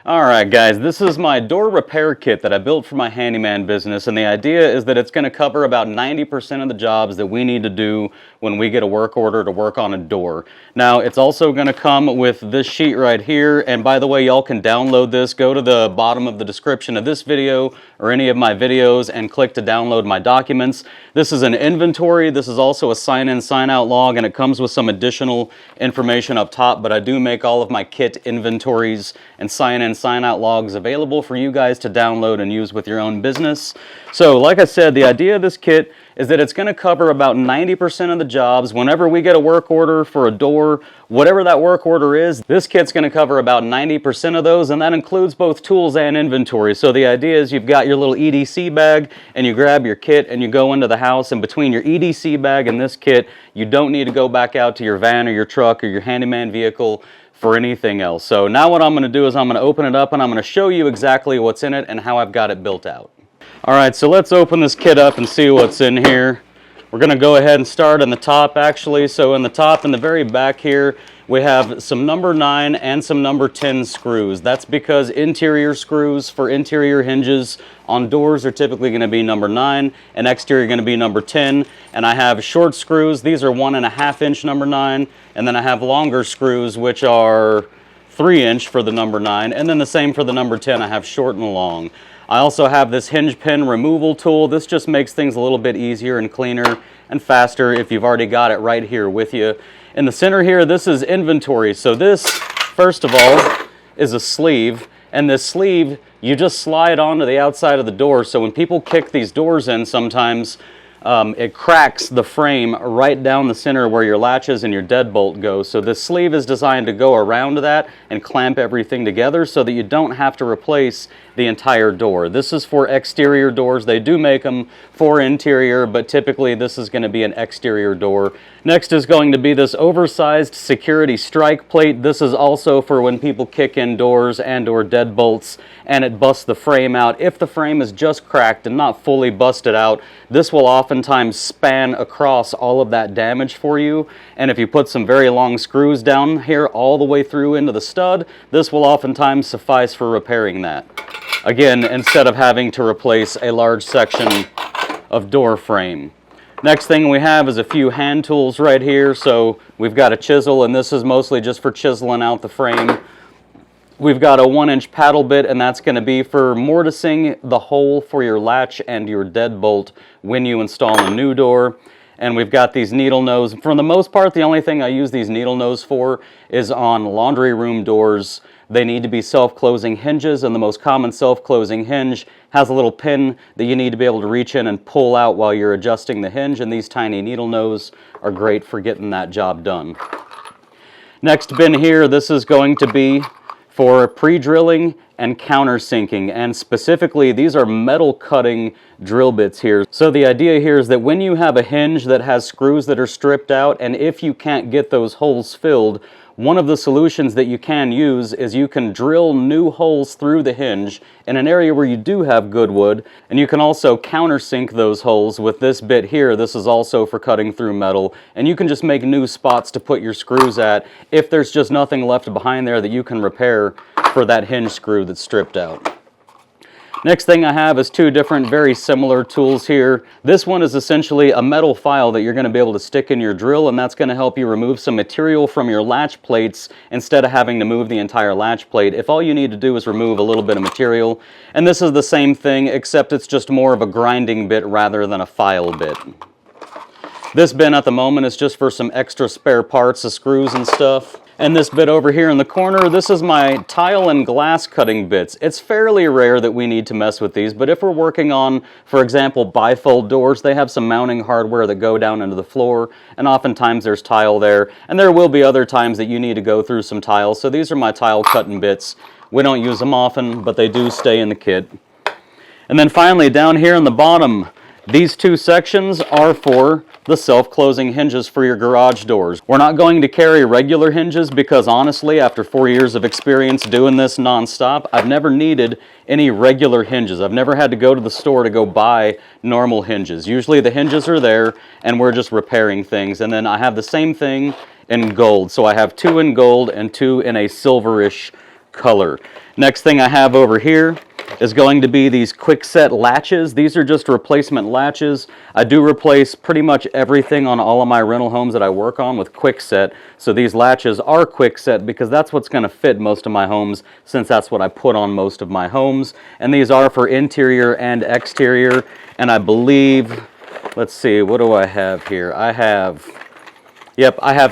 Alright guys, this is my door repair kit that I built for my handyman business, and the idea is that it's going to cover about 90% of the jobs that we need to do when we get a work order to work on a door. Now, it's also going to come with this sheet right here, and by the way, y'all can download this. Go to the bottom of the description of this video or any of my videos and click to download my documents. This is an inventory. This is also a sign-in, sign-out log, and it comes with some additional information up top, but I do make all of my kit inventories and sign-in, sign-out logs available for you guys to download and use with your own business. So like I said, the idea of this kit is that it's going to cover about 90% of the jobs. Whenever we get a work order for a door, whatever that work order is, this kit's going to cover about 90% of those, and that includes both tools and inventory. So the idea is you've got your little EDC bag and you grab your kit and you go into the house, and between your EDC bag and this kit, you don't need to go back out to your van or your truck or your handyman vehicle for anything else. So now what I'm going to do is I'm going to open it up and I'm going to show you exactly what's in it and how I've got it built out. Alright, so let's open this kit up and see what's in here. We're going to go ahead and start in the top actually. So in the top, in the very back here, we have some number 9 and some number 10 screws. That's because interior screws for interior hinges on doors are typically going to be number 9 and exterior going to be number 10. And I have short screws. These are 1.5 inch number 9. And then I have longer screws, which are 3 inch for the number 9. And then the same for the number 10. I have short and long. I also have this hinge pin removal tool. This just makes things a little bit easier and cleaner and faster if you've already got it right here with you. In the center here, this is inventory. So this, first of all, is a sleeve. And this sleeve, you just slide onto the outside of the door. So when people kick these doors in sometimes, it cracks the frame right down the center where your latches and your deadbolt go. So this sleeve is designed to go around that and clamp everything together so that you don't have to replace the entire door. This is for exterior doors. They do make them for interior, but typically this is going to be an exterior door. Next is going to be this oversized security strike plate. This is also for when people kick in doors and or deadbolts and it busts the frame out. If the frame is just cracked and not fully busted out, this will oftentimes span across all of that damage for you. And if you put some very long screws down here all the way through into the stud, this will oftentimes suffice for repairing that. Again, instead of having to replace a large section of door frame. Next thing we have is a few hand tools right here. So we've got a chisel, and this is mostly just for chiseling out the frame. We've got a 1-inch paddle bit, and that's going to be for mortising the hole for your latch and your deadbolt when you install a new door. And we've got these needle nose. For the most part, the only thing I use these needle nose for is on laundry room doors. They need to be self-closing hinges, and the most common self-closing hinge has a little pin that you need to be able to reach in and pull out while you're adjusting the hinge, and these tiny needle nose are great for getting that job done. Next bin here, this is going to be for pre-drilling and countersinking, and specifically these are metal cutting drill bits here. So the idea here is that when you have a hinge that has screws that are stripped out, and if you can't get those holes filled, one of the solutions that you can use is you can drill new holes through the hinge in an area where you do have good wood, and you can also countersink those holes with this bit here. This is also for cutting through metal, and you can just make new spots to put your screws at if there's just nothing left behind there that you can repair for that hinge screw that's stripped out. Next thing I have is two different very similar tools here. This one is essentially a metal file that you're going to be able to stick in your drill, and that's going to help you remove some material from your latch plates instead of having to move the entire latch plate. If all you need to do is remove a little bit of material, and this is the same thing except it's just more of a grinding bit rather than a file bit. This bin at the moment is just for some extra spare parts, the screws and stuff. And this bit over here in the corner, this is my tile and glass cutting bits. It's fairly rare that we need to mess with these, but if we're working on, for example, bifold doors, they have some mounting hardware that go down into the floor, and oftentimes there's tile there, and there will be other times that you need to go through some tile. So these are my tile cutting bits. We don't use them often, but they do stay in the kit. And then finally, down here in the bottom, these two sections are for the self-closing hinges for your garage doors. We're not going to carry regular hinges because honestly, after 4 years of experience doing this non-stop, I've never needed any regular hinges. I've never had to go to the store to go buy normal hinges. Usually the hinges are there and we're just repairing things. And then I have the same thing in gold. So I have 2 in gold and 2 in a silverish color. Next thing I have over here is going to be these quick set latches. These are just replacement latches. I do replace pretty much everything on all of my rental homes that I work on with quick set. So these latches are quick set because that's what's going to fit most of my homes, since that's what I put on most of my homes. And these are for interior and exterior. And I believe, let's see, what do I have here? I have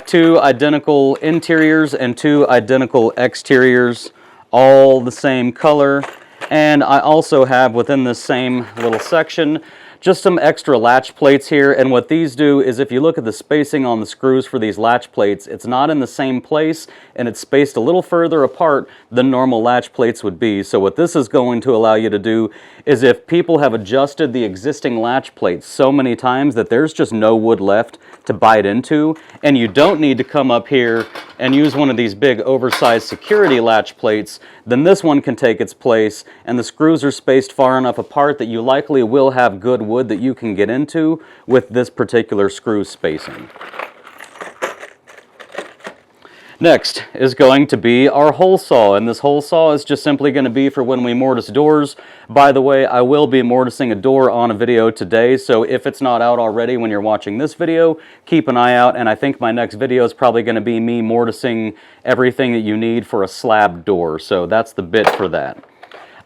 2 identical interiors and 2 identical exteriors, all the same color. And I also have, within this same little section, just some extra latch plates here. And what these do is, if you look at the spacing on the screws for these latch plates, it's not in the same place, and it's spaced a little further apart than normal latch plates would be. So what this is going to allow you to do is, if people have adjusted the existing latch plates so many times that there's just no wood left to bite into, and you don't need to come up here and use one of these big oversized security latch plates, then this one can take its place, and the screws are spaced far enough apart that you likely will have good wood that you can get into with this particular screw spacing. Next is going to be our hole saw, and this hole saw is just simply going to be for when we mortise doors. By the way, I will be mortising a door on a video today, so if it's not out already when you're watching this video, keep an eye out, and I think my next video is probably going to be me mortising everything that you need for a slab door, so that's the bit for that.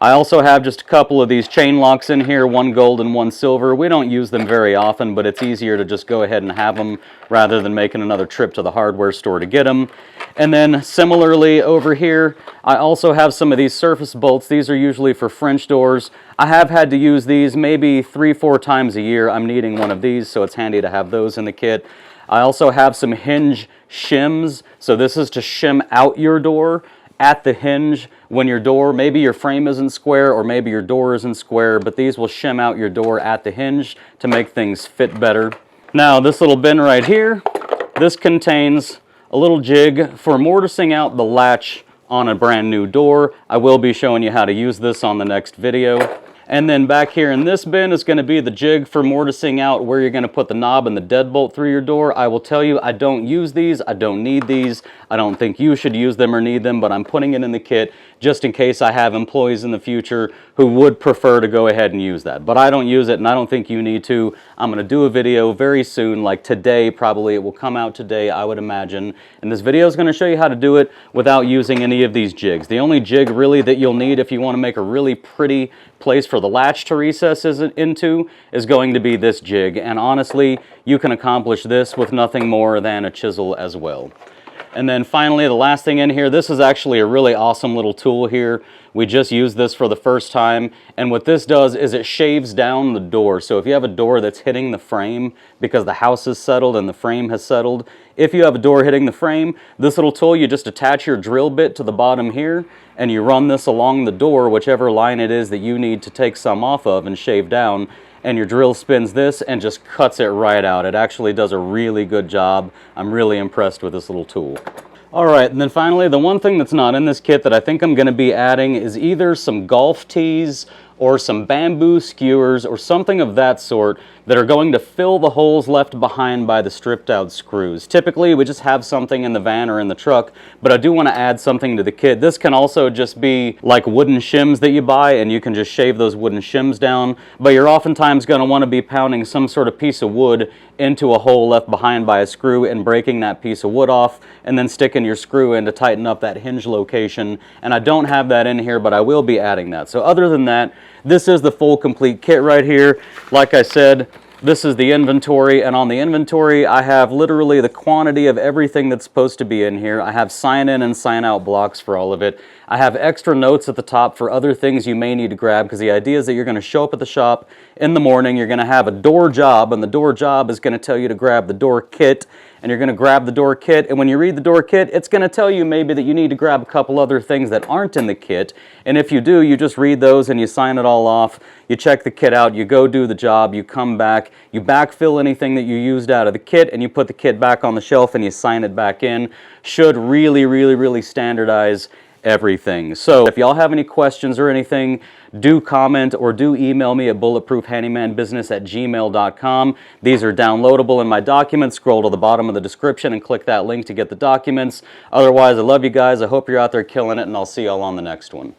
I also have just a couple of these chain locks in here, one gold and one silver. We don't use them very often, but it's easier to just go ahead and have them rather than making another trip to the hardware store to get them. And then similarly over here, I also have some of these surface bolts. These are usually for French doors. I have had to use these maybe 3-4 times a year. I'm needing one of these, so it's handy to have those in the kit. I also have some Hinge shims. So this is to shim out your door at the hinge when your door, maybe your frame isn't square or maybe your door isn't square, but these will shim out your door at the hinge to make things fit better. Now this little bin right here, this contains a little jig for mortising out the latch on a brand new door. I will be showing you how to use this on the next video. And then back here in this bin is going to be the jig for mortising out where you're going to put the knob and the deadbolt through your door. I will tell you, I don't use these. I don't need these. I don't think you should use them or need them, but I'm putting it in the kit just in case I have employees in the future who would prefer to go ahead and use that. But I don't use it, and I don't think you need to. I'm going to do a video very soon, like today, probably. It will come out today, I would imagine. And this video is going to show you how to do it without using any of these jigs. The only jig really that you'll need if you want to make a really pretty place for the latch to recess into is going to be this jig. And honestly, you can accomplish this with nothing more than a chisel as well. And then finally, the last thing in here, this is actually a really awesome little tool here. We just used this for the first time, and what this does is it shaves down the door. So if you have a door that's hitting the frame because the house is settled and the frame has settled, if you have a door hitting the frame, this little tool, you just attach your drill bit to the bottom here, and you run this along the door, whichever line it is that you need to take some off of and shave down, and your drill spins this and just cuts it right out. It actually does a really good job. I'm really impressed with this little tool. Alright, and then finally, the one thing that's not in this kit that I think I'm going to be adding is either some golf tees or some bamboo skewers or something of that sort that are going to fill the holes left behind by the stripped out screws. Typically, we just have something in the van or in the truck, but I do want to add something to the kit. This can also just be like wooden shims that you buy, and you can just shave those wooden shims down, but you're oftentimes going to want to be pounding some sort of piece of wood into a hole left behind by a screw and breaking that piece of wood off and then sticking your screw in to tighten up that hinge location. And I don't have that in here, but I will be adding that. So other than that, this is the full complete kit right here. Like I said, this is the inventory, and on the inventory I have literally the quantity of everything that's supposed to be in here. I have sign in and sign out blocks for all of it. I have extra notes at the top for other things you may need to grab, because the idea is that you're going to show up at the shop in the morning, you're going to have a door job, and the door job is going to tell you to grab the door kit, and you're going to grab the door kit, and when you read the door kit, it's going to tell you maybe that you need to grab a couple other things that aren't in the kit, and if you do, you just read those and you sign it all off, you check the kit out, you go do the job, you come back, you backfill anything that you used out of the kit, and you put the kit back on the shelf and you sign it back in. Should really, really, really standardize everything. So if y'all have any questions or anything, do comment or do email me at bulletproofhandymanbusiness@gmail.com. These are downloadable in my documents. Scroll to the bottom of the description and click that link to get the documents. Otherwise, I love you guys. I hope you're out there killing it, and I'll see y'all on the next one.